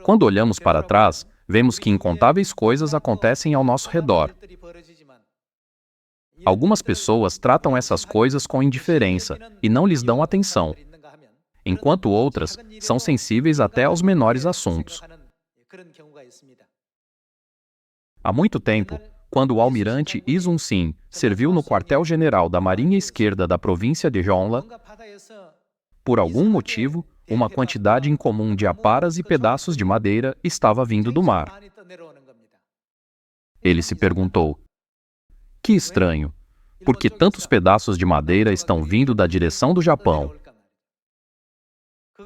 Quando olhamos para trás, vemos que incontáveis coisas acontecem ao nosso redor. Algumas pessoas tratam essas coisas com indiferença e não lhes dão atenção, enquanto outras são sensíveis até aos menores assuntos. Há muito tempo, quando o almirante Yi Sun-sin serviu no quartel-general da Marinha Esquerda da província de Jeonla, por algum motivo, uma quantidade incomum de aparas e pedaços de madeira estava vindo do mar. Ele se perguntou: que estranho, por que tantos pedaços de madeira estão vindo da direção do Japão?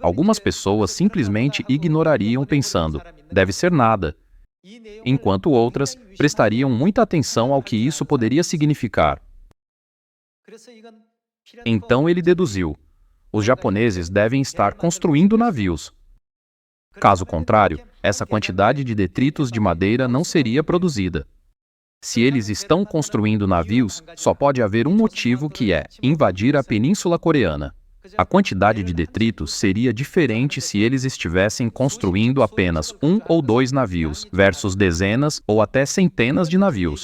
Algumas pessoas simplesmente ignorariam pensando, deve ser nada, enquanto outras prestariam muita atenção ao que isso poderia significar. Então ele deduziu: os japoneses devem estar construindo navios. Caso contrário, essa quantidade de detritos de madeira não seria produzida. Se eles estão construindo navios, só pode haver um motivo, que é invadir a Península Coreana. A quantidade de detritos seria diferente se eles estivessem construindo apenas 1 ou 2 navios, versus dezenas ou até centenas de navios.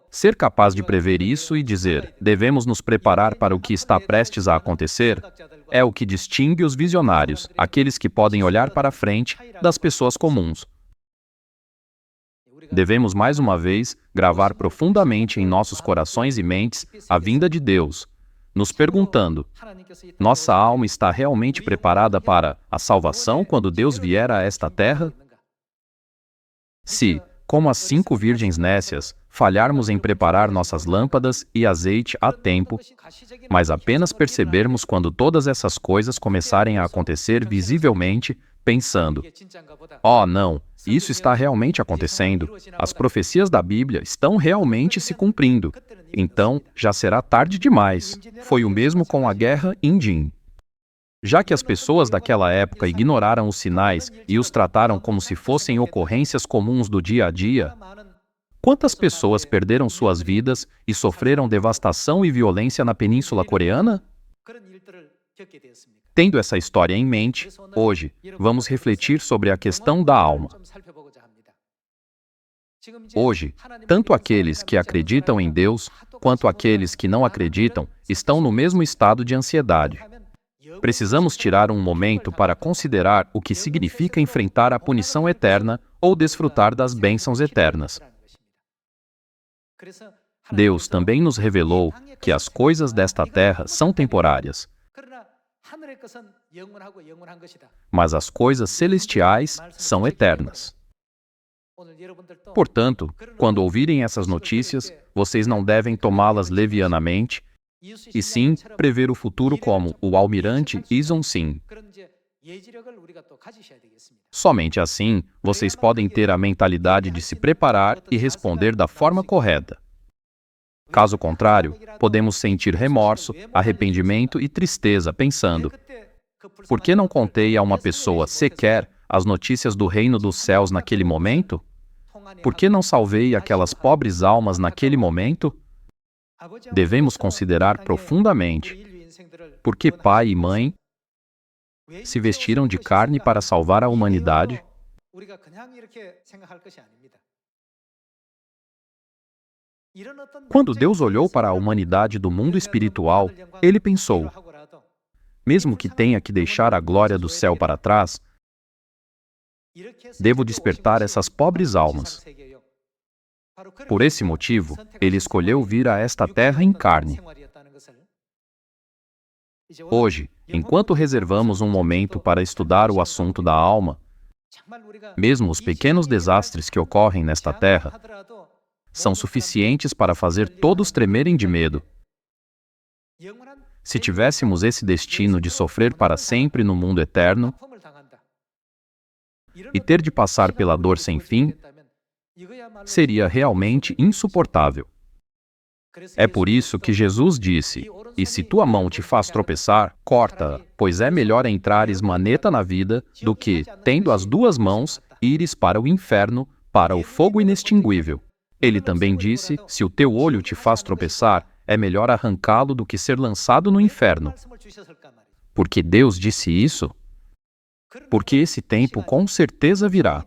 Ser capaz de prever isso e dizer, devemos nos preparar para o que está prestes a acontecer, é o que distingue os visionários, aqueles que podem olhar para frente, das pessoas comuns. Devemos mais uma vez gravar profundamente em nossos corações e mentes a vinda de Deus, nos perguntando: nossa alma está realmente preparada para a salvação quando Deus vier a esta terra? Se, como as 5 virgens nécias, falharmos em preparar nossas lâmpadas e azeite a tempo, mas apenas percebermos quando todas essas coisas começarem a acontecer visivelmente, pensando: oh, não, isso está realmente acontecendo, as profecias da Bíblia estão realmente se cumprindo, então já será tarde demais. Foi o mesmo com a guerra Indim. Já que as pessoas daquela época ignoraram os sinais e os trataram como se fossem ocorrências comuns do dia a dia, quantas pessoas perderam suas vidas e sofreram devastação e violência na Península Coreana? Tendo essa história em mente, hoje, vamos refletir sobre a questão da alma. Hoje, tanto aqueles que acreditam em Deus, quanto aqueles que não acreditam, estão no mesmo estado de ansiedade. Precisamos tirar um momento para considerar o que significa enfrentar a punição eterna ou desfrutar das bênçãos eternas. Deus também nos revelou que as coisas desta terra são temporárias, mas as coisas celestiais são eternas. Portanto, quando ouvirem essas notícias, vocês não devem tomá-las levianamente, e sim prever o futuro como o almirante Yi Sun-sin. Somente assim, vocês podem ter a mentalidade de se preparar e responder da forma correta. Caso contrário, podemos sentir remorso, arrependimento e tristeza pensando: por que não contei a uma pessoa sequer as notícias do reino dos céus naquele momento? Por que não salvei aquelas pobres almas naquele momento? Devemos considerar profundamente por que pai e mãe se vestiram de carne para salvar a humanidade. Quando Deus olhou para a humanidade do mundo espiritual, Ele pensou: mesmo que tenha que deixar a glória do céu para trás, devo despertar essas pobres almas. Por esse motivo, Ele escolheu vir a esta terra em carne. Hoje, enquanto reservamos um momento para estudar o assunto da alma, mesmo os pequenos desastres que ocorrem nesta terra são suficientes para fazer todos tremerem de medo. Se tivéssemos esse destino de sofrer para sempre no mundo eterno e ter de passar pela dor sem fim, seria realmente insuportável. É por isso que Jesus disse: e se tua mão te faz tropeçar, corta-a, pois é melhor entrares maneta na vida do que, tendo as 2 mãos, ires para o inferno, para o fogo inextinguível. Ele também disse: se o teu olho te faz tropeçar, é melhor arrancá-lo do que ser lançado no inferno. Por que Deus disse isso? porque esse tempo com certeza virá.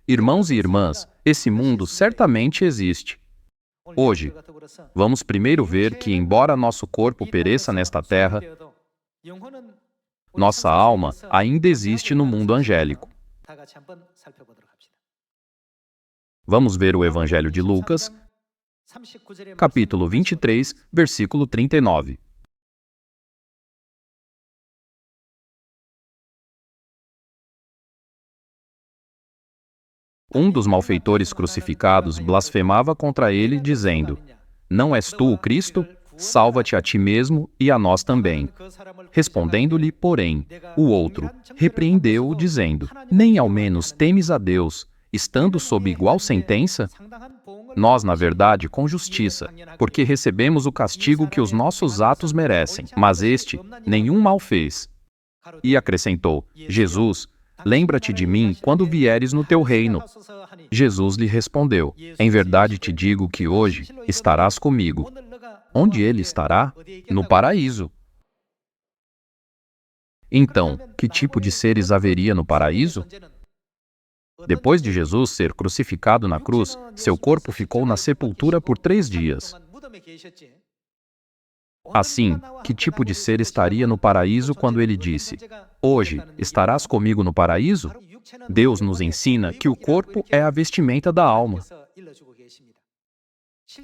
Irmãos e irmãs, esse mundo certamente existe. Hoje, vamos primeiro ver que, embora nosso corpo pereça nesta terra, nossa alma ainda existe no mundo angélico. Vamos ver o Evangelho de Lucas, capítulo 23, versículo 39. Um dos malfeitores crucificados blasfemava contra ele, dizendo: Não és tu o Cristo? Salva-te a ti mesmo e a nós também. Respondendo-lhe, porém, o outro repreendeu-o, dizendo: Nem ao menos temes a Deus, estando sob igual sentença? Nós, na verdade, com justiça, porque recebemos o castigo que os nossos atos merecem, mas este nenhum mal fez. E acrescentou: Jesus, lembra-te de mim quando vieres no teu reino. Jesus lhe respondeu: Em verdade te digo que hoje estarás comigo. Onde ele estará? No paraíso. Então, que tipo de seres haveria no paraíso? Depois de Jesus ser crucificado na cruz, seu corpo ficou na sepultura por 3 dias. Assim, que tipo de ser estaria no paraíso quando ele disse: Hoje estarás comigo no paraíso? Deus nos ensina que o corpo é a vestimenta da alma.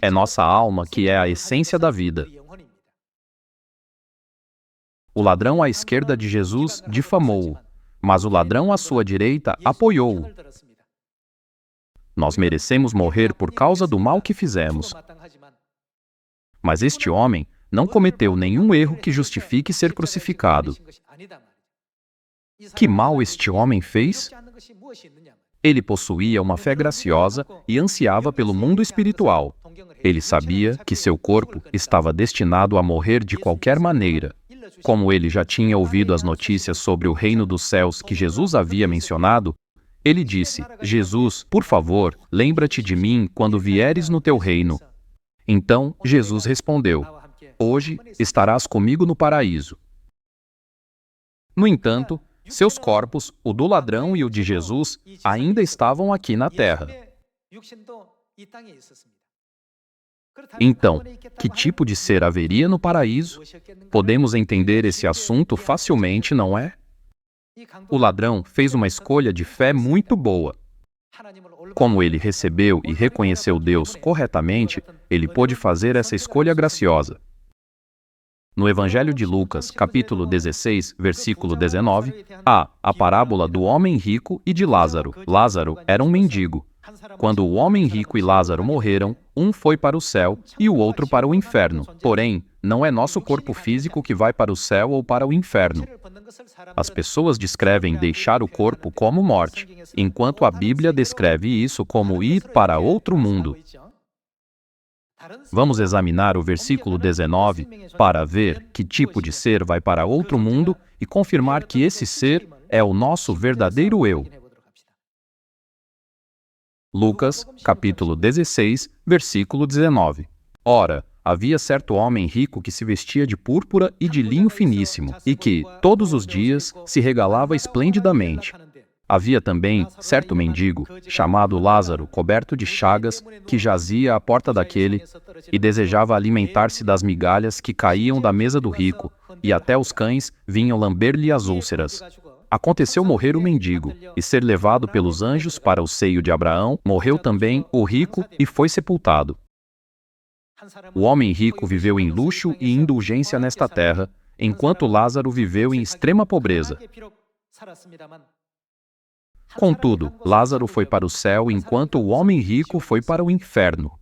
É nossa alma que é a essência da vida. O ladrão à esquerda de Jesus difamou-o, mas o ladrão à sua direita apoiou-o. Nós merecemos morrer por causa do mal que fizemos. Mas este homem não cometeu nenhum erro que justifique ser crucificado. Que mal este homem fez? Ele possuía uma fé graciosa e ansiava pelo mundo espiritual. Ele sabia que seu corpo estava destinado a morrer de qualquer maneira. Como ele já tinha ouvido as notícias sobre o reino dos céus que Jesus havia mencionado, ele disse: Jesus, por favor, lembra-te de mim quando vieres no teu reino. Então Jesus respondeu: Hoje estarás comigo no paraíso. No entanto, seus corpos, o do ladrão e o de Jesus, ainda estavam aqui na terra. Então, que tipo de ser haveria no paraíso? Podemos entender esse assunto facilmente, não é? O ladrão fez uma escolha de fé muito boa. Como ele recebeu e reconheceu Deus corretamente, ele pôde fazer essa escolha graciosa. No Evangelho de Lucas, capítulo 16, versículo 19, há a parábola do homem rico e de Lázaro. Lázaro era um mendigo. Quando o homem rico e Lázaro morreram, um foi para o céu e o outro para o inferno. Porém, não é nosso corpo físico que vai para o céu ou para o inferno. As pessoas descrevem deixar o corpo como morte, enquanto a Bíblia descreve isso como ir para outro mundo. Vamos examinar o versículo 19 para ver que tipo de ser vai para outro mundo e confirmar que esse ser é o nosso verdadeiro eu. Lucas, capítulo 16, versículo 19. Ora, havia certo homem rico que se vestia de púrpura e de linho finíssimo, e que, todos os dias, se regalava esplendidamente. Havia também certo mendigo, chamado Lázaro, coberto de chagas, que jazia à porta daquele, e desejava alimentar-se das migalhas que caíam da mesa do rico, e até os cães vinham lamber-lhe as úlceras. Aconteceu morrer o mendigo, e ser levado pelos anjos para o seio de Abraão. Morreu também o rico e foi sepultado. O homem rico viveu em luxo e indulgência nesta terra, enquanto Lázaro viveu em extrema pobreza. Contudo, Lázaro foi para o céu enquanto o homem rico foi para o inferno.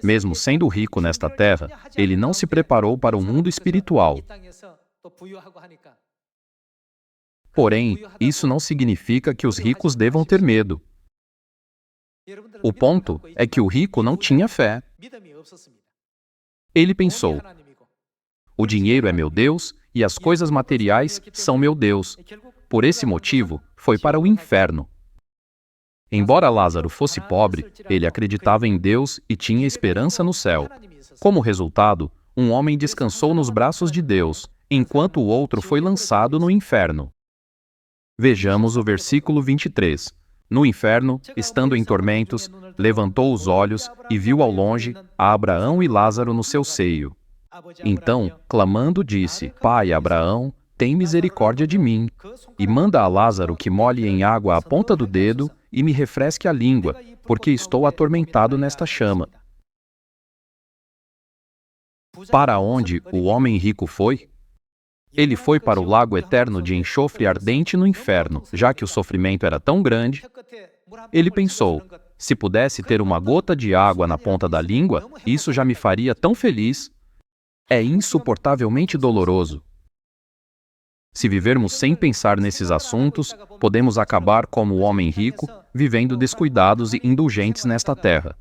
Mesmo sendo rico nesta terra, ele não se preparou para o mundo espiritual. Porém, isso não significa que os ricos devam ter medo. O ponto é que o rico não tinha fé. Ele pensou: o dinheiro é meu Deus e as coisas materiais são meu Deus. Por esse motivo, foi para o inferno. Embora Lázaro fosse pobre, ele acreditava em Deus e tinha esperança no céu. Como resultado, um homem descansou nos braços de Deus, enquanto o outro foi lançado no inferno. Vejamos o versículo 23. No inferno, estando em tormentos, levantou os olhos e viu ao longe a Abraão e Lázaro no seu seio. Então, clamando, disse: Pai Abraão, tem misericórdia de mim, e manda a Lázaro que molhe em água a ponta do dedo e me refresque a língua, porque estou atormentado nesta chama. Para onde o homem rico foi? Ele foi para o lago eterno de enxofre ardente no inferno, já que o sofrimento era tão grande. Ele pensou: se pudesse ter uma gota de água na ponta da língua, isso já me faria tão feliz. É insuportavelmente doloroso. Se vivermos sem pensar nesses assuntos, podemos acabar como o homem rico, vivendo descuidados e indulgentes nesta terra.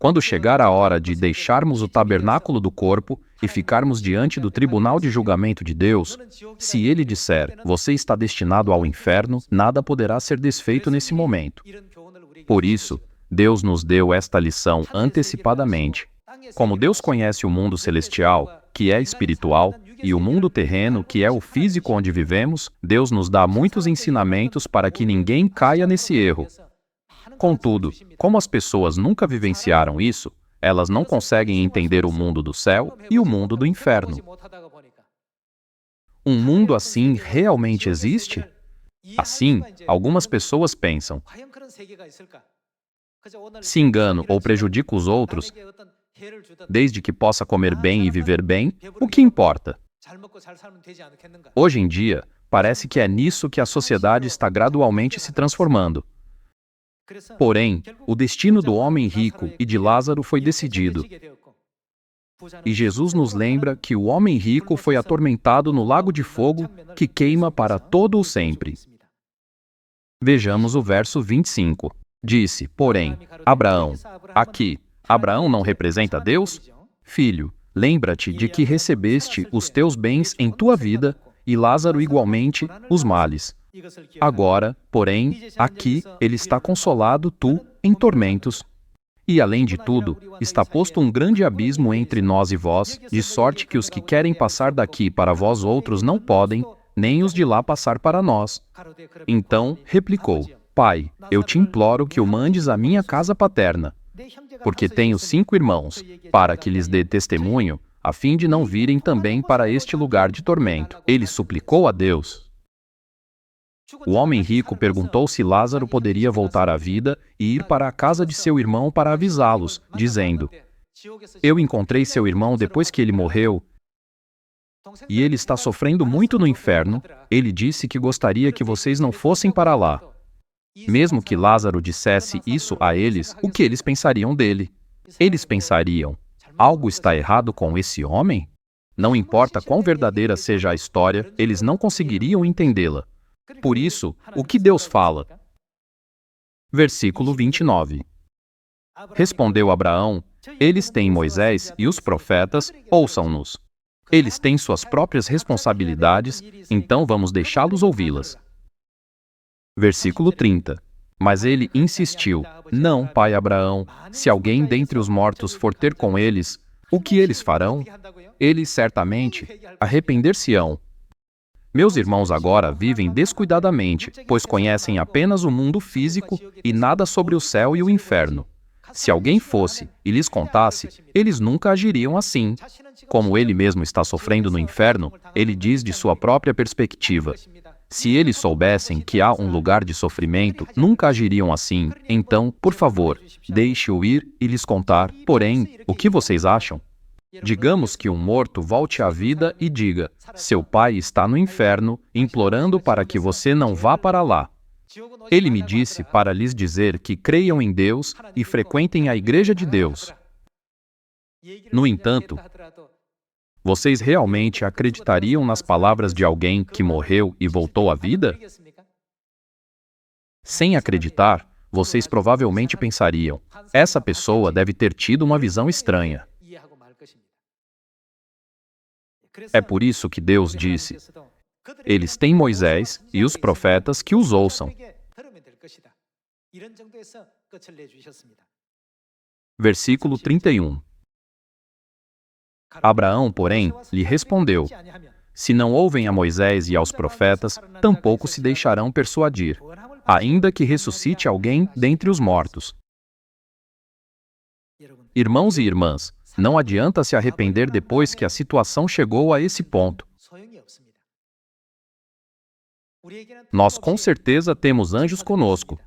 Quando chegar a hora de deixarmos o tabernáculo do corpo e ficarmos diante do tribunal de julgamento de Deus, se ele disser: você está destinado ao inferno, nada poderá ser desfeito nesse momento. Por isso, Deus nos deu esta lição antecipadamente. Como Deus conhece o mundo celestial, que é espiritual, e o mundo terreno, que é o físico onde vivemos, Deus nos dá muitos ensinamentos para que ninguém caia nesse erro. Contudo, como as pessoas nunca vivenciaram isso, elas não conseguem entender o mundo do céu e o mundo do inferno. Um mundo assim realmente existe? Assim, algumas pessoas pensam. Se engano ou prejudico os outros, desde que possa comer bem e viver bem, o que importa? Hoje em dia, parece que é nisso que a sociedade está gradualmente se transformando. Porém, o destino do homem rico e de Lázaro foi decidido. E Jesus nos lembra que o homem rico foi atormentado no lago de fogo que queima para todo o sempre. Vejamos o verso 25. Disse, porém, Abraão, aqui, Abraão não representa Deus? Filho, lembra-te de que recebeste os teus bens em tua vida e Lázaro igualmente os males. Agora, porém, aqui ele está consolado, tu, em tormentos. E, além de tudo, está posto um grande abismo entre nós e vós, de sorte que os que querem passar daqui para vós outros não podem, nem os de lá passar para nós. Então, replicou, Pai, eu te imploro que o mandes à minha casa paterna, porque tenho 5 irmãos, para que lhes dê testemunho, a fim de não virem também para este lugar de tormento. Ele suplicou a Deus. O homem rico perguntou se Lázaro poderia voltar à vida e ir para a casa de seu irmão para avisá-los, dizendo: Eu encontrei seu irmão depois que ele morreu, e ele está sofrendo muito no inferno. Ele disse que gostaria que vocês não fossem para lá. Mesmo que Lázaro dissesse isso a eles, o que eles pensariam dele? Eles pensariam: algo está errado com esse homem? Não importa quão verdadeira seja a história, eles não conseguiriam entendê-la. Por isso, o que Deus fala? Versículo 29. Respondeu Abraão: Eles têm Moisés e os profetas, ouçam-nos. Eles têm suas próprias responsabilidades, então vamos deixá-los ouvi-las. Versículo 30. Mas ele insistiu: Não, pai Abraão, se alguém dentre os mortos for ter com eles, o que eles farão? Eles certamente arrepender-se-ão. Meus irmãos agora vivem descuidadamente, pois conhecem apenas o mundo físico e nada sobre o céu e o inferno. Se alguém fosse e lhes contasse, eles nunca agiriam assim. Como ele mesmo está sofrendo no inferno, ele diz de sua própria perspectiva. Se eles soubessem que há um lugar de sofrimento, nunca agiriam assim. Então, por favor, deixe-o ir e lhes contar. Porém, o que vocês acham? Digamos que um morto volte à vida e diga: seu pai está no inferno, implorando para que você não vá para lá. Ele me disse para lhes dizer que creiam em Deus e frequentem a igreja de Deus. No entanto, vocês realmente acreditariam nas palavras de alguém que morreu e voltou à vida? Sem acreditar, vocês provavelmente pensariam: essa pessoa deve ter tido uma visão estranha. É por isso que Deus disse: eles têm Moisés e os profetas que os ouçam. Versículo 31. Abraão, porém, lhe respondeu: Se não ouvem a Moisés e aos profetas, tampouco se deixarão persuadir, ainda que ressuscite alguém dentre os mortos. Irmãos e irmãs, não adianta se arrepender depois que a situação chegou a esse ponto. Nós com certeza temos anjos conosco.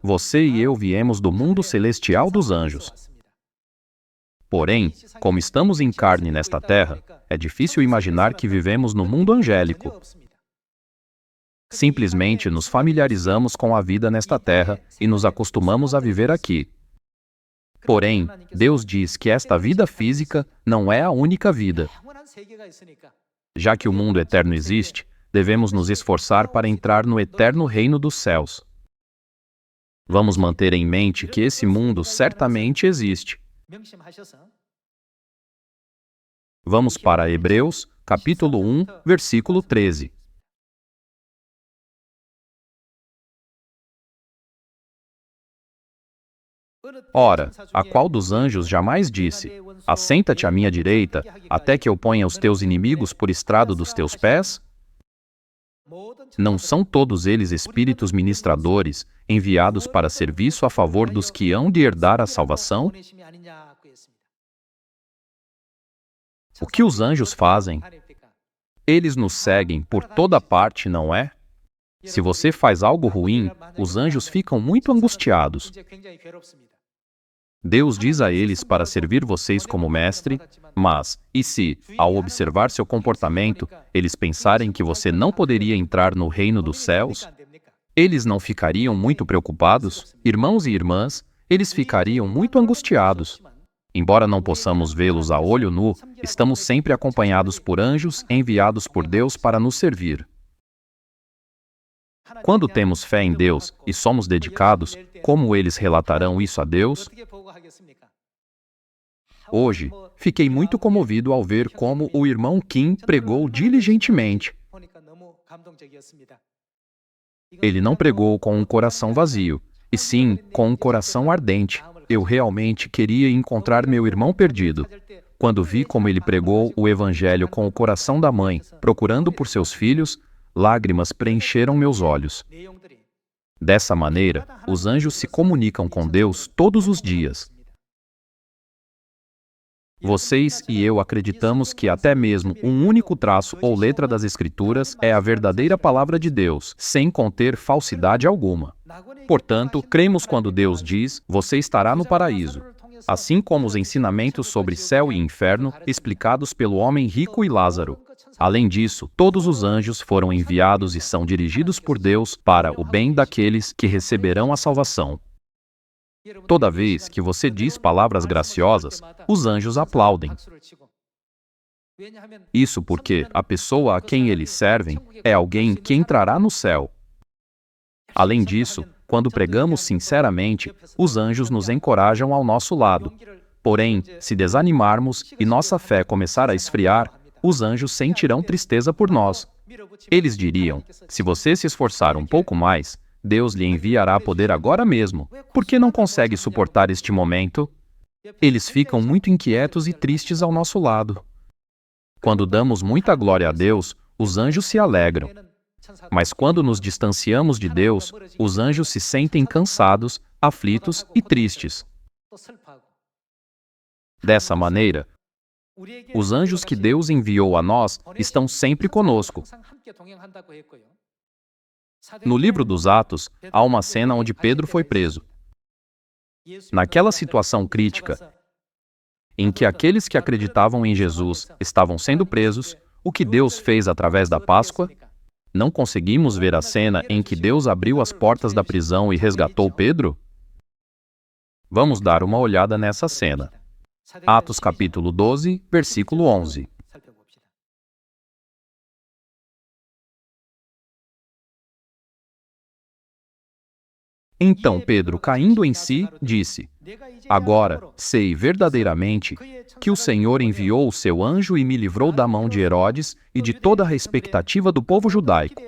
Você e eu viemos do mundo celestial dos anjos. Porém, como estamos em carne nesta terra, é difícil imaginar que vivemos no mundo angélico. Simplesmente nos familiarizamos com a vida nesta terra e nos acostumamos a viver aqui. Porém, Deus diz que esta vida física não é a única vida. Já que o mundo eterno existe, devemos nos esforçar para entrar no eterno reino dos céus. Vamos manter em mente que esse mundo certamente existe. Vamos para Hebreus, capítulo 1, versículo 13. Ora, a qual dos anjos jamais disse: assenta-te à minha direita, até que eu ponha os teus inimigos por estrado dos teus pés? Não são todos eles espíritos ministradores, enviados para serviço a favor dos que hão de herdar a salvação? O que os anjos fazem? Eles nos seguem por toda parte, não é? Se você faz algo ruim, os anjos ficam muito angustiados. Deus diz a eles para servir vocês como mestre, mas, e se, ao observar seu comportamento, eles pensarem que você não poderia entrar no reino dos céus? Eles não ficariam muito preocupados? Irmãos e irmãs, eles ficariam muito angustiados. Embora não possamos vê-los a olho nu, estamos sempre acompanhados por anjos enviados por Deus para nos servir. Quando temos fé em Deus e somos dedicados, como eles relatarão isso a Deus? Hoje, fiquei muito comovido ao ver como o irmão Kim pregou diligentemente. Ele não pregou com um coração vazio, e sim com um coração ardente. Eu realmente queria encontrar meu irmão perdido. Quando vi como ele pregou o Evangelho com o coração da mãe, procurando por seus filhos, lágrimas preencheram meus olhos. Dessa maneira, os anjos se comunicam com Deus todos os dias. Vocês e eu acreditamos que até mesmo um único traço ou letra das Escrituras é a verdadeira palavra de Deus, sem conter falsidade alguma. Portanto, cremos quando Deus diz: você estará no paraíso. Assim como os ensinamentos sobre céu e inferno, explicados pelo homem rico e Lázaro. Além disso, todos os anjos foram enviados e são dirigidos por Deus para o bem daqueles que receberão a salvação. Toda vez que você diz palavras graciosas, os anjos aplaudem. Isso porque a pessoa a quem eles servem é alguém que entrará no céu. Além disso, quando pregamos sinceramente, os anjos nos encorajam ao nosso lado. Porém, se desanimarmos e nossa fé começar a esfriar, os anjos sentirão tristeza por nós. Eles diriam: se você se esforçar um pouco mais, Deus lhe enviará poder agora mesmo. Por que não consegue suportar este momento? Eles ficam muito inquietos e tristes ao nosso lado. Quando damos muita glória a Deus, os anjos se alegram. Mas quando nos distanciamos de Deus, os anjos se sentem cansados, aflitos e tristes. Dessa maneira, os anjos que Deus enviou a nós estão sempre conosco. No livro dos Atos, há uma cena onde Pedro foi preso. Naquela situação crítica, em que aqueles que acreditavam em Jesus estavam sendo presos, o que Deus fez através da Páscoa? Não conseguimos ver a cena em que Deus abriu as portas da prisão e resgatou Pedro? Vamos dar uma olhada nessa cena. Atos capítulo 12, versículo 11. Então Pedro, caindo em si, disse: agora sei verdadeiramente que o Senhor enviou o seu anjo e me livrou da mão de Herodes e de toda a expectativa do povo judaico.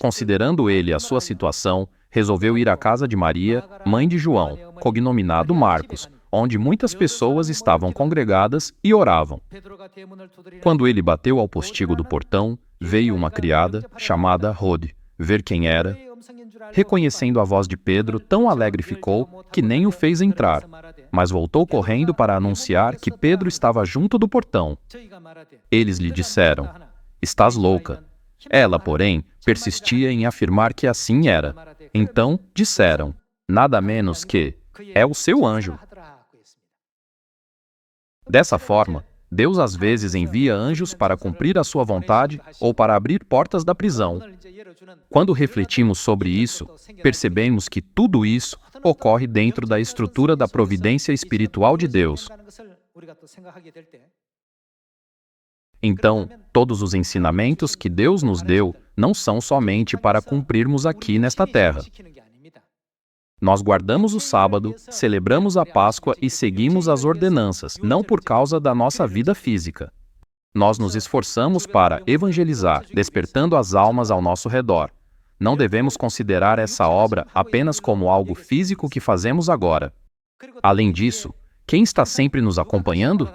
Considerando ele a sua situação, resolveu ir à casa de Maria, mãe de João, cognominado Marcos, onde muitas pessoas estavam congregadas e oravam. Quando ele bateu ao postigo do portão, veio uma criada, chamada Rode, ver quem era. Reconhecendo a voz de Pedro, tão alegre ficou que nem o fez entrar, mas voltou correndo para anunciar que Pedro estava junto do portão. Eles lhe disseram: "Estás louca." Ela, porém, persistia em afirmar que assim era. Então disseram: "Nada menos que é o seu anjo." Dessa forma, Deus às vezes envia anjos para cumprir a sua vontade ou para abrir portas da prisão. Quando refletimos sobre isso, percebemos que tudo isso ocorre dentro da estrutura da providência espiritual de Deus. Então, todos os ensinamentos que Deus nos deu não são somente para cumprirmos aqui nesta terra. Nós guardamos o sábado, celebramos a Páscoa e seguimos as ordenanças, não por causa da nossa vida física. Nós nos esforçamos para evangelizar, despertando as almas ao nosso redor. Não devemos considerar essa obra apenas como algo físico que fazemos agora. Além disso, quem está sempre nos acompanhando?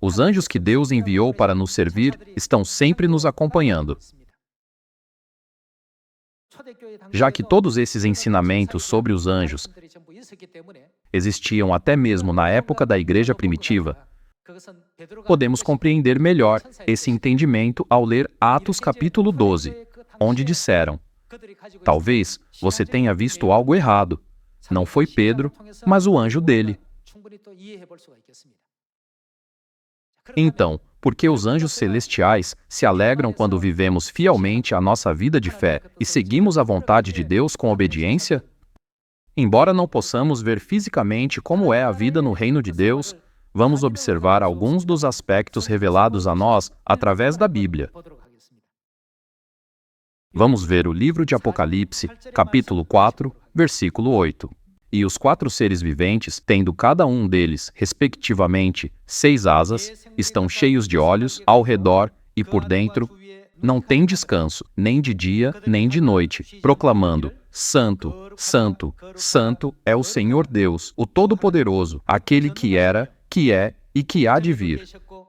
Os anjos que Deus enviou para nos servir estão sempre nos acompanhando. Já que todos esses ensinamentos sobre os anjos existiam até mesmo na época da igreja primitiva, podemos compreender melhor esse entendimento ao ler Atos capítulo 12, onde disseram: "Talvez você tenha visto algo errado. Não foi Pedro, mas o anjo dele." Então, por que os anjos celestiais se alegram quando vivemos fielmente a nossa vida de fé e seguimos a vontade de Deus com obediência? Embora não possamos ver fisicamente como é a vida no reino de Deus, vamos observar alguns dos aspectos revelados a nós através da Bíblia. Vamos ver o livro de Apocalipse, capítulo 4, versículo 8. "E os 4 seres viventes, tendo cada um deles, respectivamente, 6 asas, estão cheios de olhos ao redor e por dentro, não têm descanso, nem de dia, nem de noite, proclamando: Santo, Santo, Santo é o Senhor Deus, o Todo-Poderoso, aquele que era, que é e que há de vir."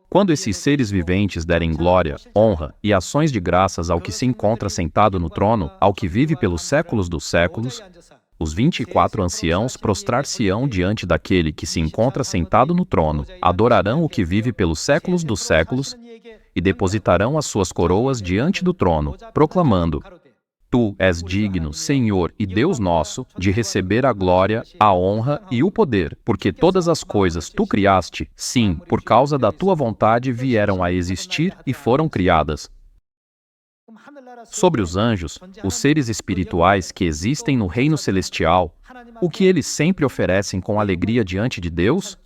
Quando esses seres viventes derem glória, honra e ações de graças ao que se encontra sentado no trono, ao que vive pelos séculos dos séculos, os 24 anciãos prostrar-se-ão diante daquele que se encontra sentado no trono, adorarão o que vive pelos séculos dos séculos e depositarão as suas coroas diante do trono, proclamando: "Tu és digno, Senhor e Deus nosso, de receber a glória, a honra e o poder, porque todas as coisas tu criaste, sim, por causa da tua vontade vieram a existir e foram criadas." Sobre os anjos, os seres espirituais que existem no reino celestial, o que eles sempre oferecem com alegria diante de Deus?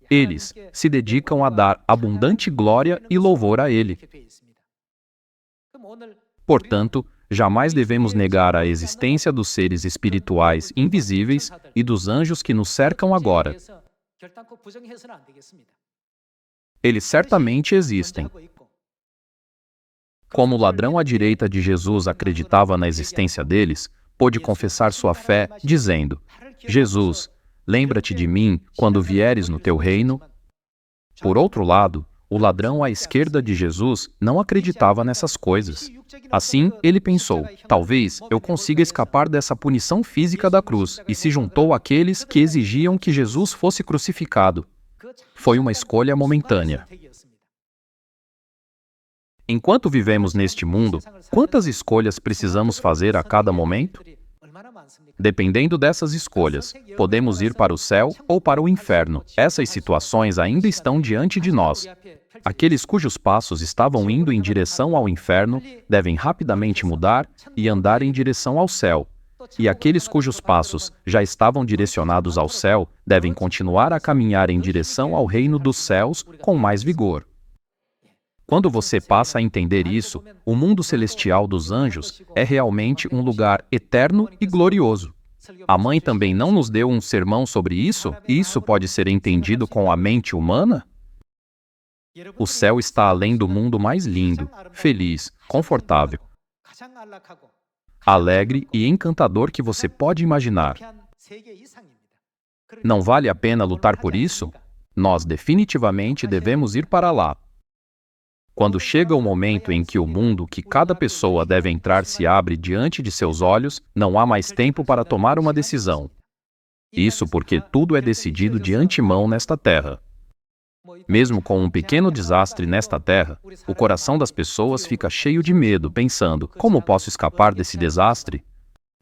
Eles se dedicam a dar abundante glória e louvor a Ele. Portanto, jamais devemos negar a existência dos seres espirituais invisíveis e dos anjos que nos cercam agora. Eles certamente existem. Como o ladrão à direita de Jesus acreditava na existência deles, pôde confessar sua fé, dizendo: "Jesus, lembra-te de mim quando vieres no teu reino." Por outro lado, o ladrão à esquerda de Jesus não acreditava nessas coisas. Assim, ele pensou: talvez eu consiga escapar dessa punição física da cruz, e se juntou àqueles que exigiam que Jesus fosse crucificado. Foi uma escolha momentânea. Enquanto vivemos neste mundo, quantas escolhas precisamos fazer a cada momento? Dependendo dessas escolhas, podemos ir para o céu ou para o inferno. Essas situações ainda estão diante de nós. Aqueles cujos passos estavam indo em direção ao inferno devem rapidamente mudar e andar em direção ao céu. E aqueles cujos passos já estavam direcionados ao céu devem continuar a caminhar em direção ao reino dos céus com mais vigor. Quando você passa a entender isso, o mundo celestial dos anjos é realmente um lugar eterno e glorioso. A mãe também não nos deu um sermão sobre isso, e isso pode ser entendido com a mente humana? O céu está além do mundo mais lindo, feliz, confortável, alegre e encantador que você pode imaginar. Não vale a pena lutar por isso? Nós definitivamente devemos ir para lá. Quando chega o momento em que o mundo que cada pessoa deve entrar se abre diante de seus olhos, não há mais tempo para tomar uma decisão. Isso porque tudo é decidido de antemão nesta terra. Mesmo com um pequeno desastre nesta terra, o coração das pessoas fica cheio de medo, pensando: como posso escapar desse desastre?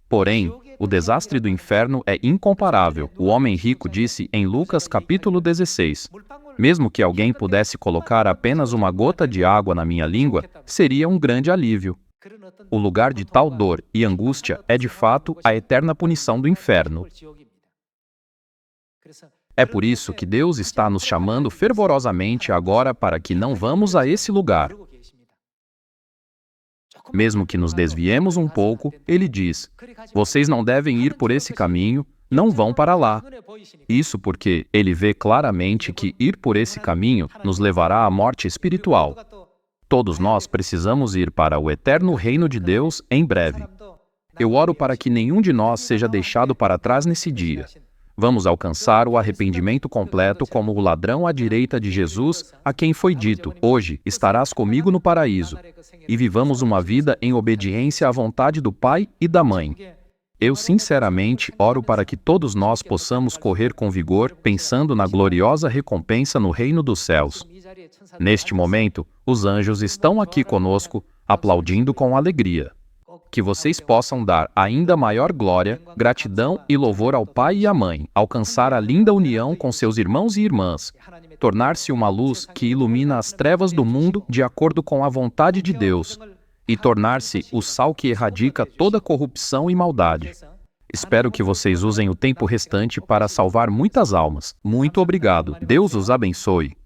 Porém, o desastre do inferno é incomparável. O homem rico disse em Lucas capítulo 16: mesmo que alguém pudesse colocar apenas uma gota de água na minha língua, seria um grande alívio. O lugar de tal dor e angústia é de fato a eterna punição do inferno. É por isso que Deus está nos chamando fervorosamente agora para que não vamos a esse lugar. Mesmo que nos desviemos um pouco, Ele diz: vocês não devem ir por esse caminho, não vão para lá. Isso porque Ele vê claramente que ir por esse caminho nos levará à morte espiritual. Todos nós precisamos ir para o eterno reino de Deus em breve. Eu oro para que nenhum de nós seja deixado para trás nesse dia. Vamos alcançar o arrependimento completo como o ladrão à direita de Jesus, a quem foi dito: hoje estarás comigo no paraíso. E vivamos uma vida em obediência à vontade do Pai e da Mãe. Eu sinceramente oro para que todos nós possamos correr com vigor, pensando na gloriosa recompensa no reino dos céus. Neste momento, os anjos estão aqui conosco, aplaudindo com alegria. Que vocês possam dar ainda maior glória, gratidão e louvor ao Pai e à Mãe, alcançar a linda união com seus irmãos e irmãs, tornar-se uma luz que ilumina as trevas do mundo de acordo com a vontade de Deus, e tornar-se o sal que erradica toda corrupção e maldade. Espero que vocês usem o tempo restante para salvar muitas almas. Muito obrigado. Deus os abençoe.